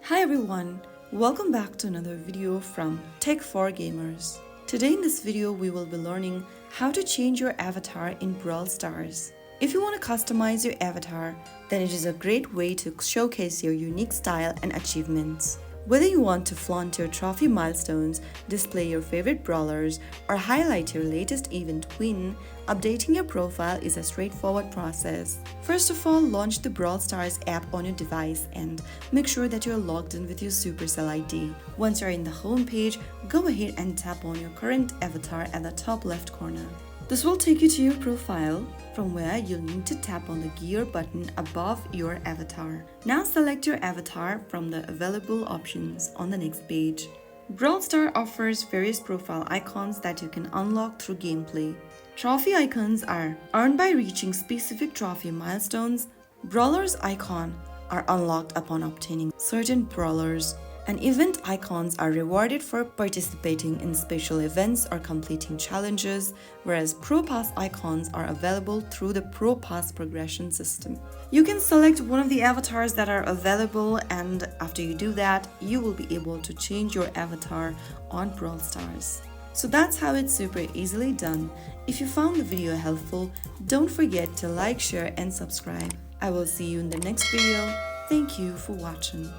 Hi everyone, welcome back to another video from Tech for Gamers. Today in this video we will be learning how to change your avatar in Brawl Stars. If you want to customize your avatar, then it is a great way to showcase your unique style and achievements. Whether you want to flaunt your trophy milestones, display your favorite brawlers, or highlight your latest event win, updating your profile is a straightforward process. First of all, launch the Brawl Stars app on your device and make sure that you're logged in with your Supercell ID. Once you're in the home page, go ahead and tap on your current avatar at the top left corner. This will take you to your profile, from where you'll need to tap on the gear button above your avatar. Now select your avatar from the available options on the next page. Brawl Stars offers various profile icons that you can unlock through gameplay. Trophy icons are earned by reaching specific trophy milestones. Brawlers icon are unlocked upon obtaining certain brawlers. And event icons are rewarded for participating in special events or completing challenges, whereas Pro Pass icons are available through the Pro Pass progression system. You can select one of the avatars that are available, and after you do that, you will be able to change your avatar on Brawl Stars. So that's how it's super easily done. If you found the video helpful, don't forget to like, share and subscribe. I will see you in the next video. Thank you for watching.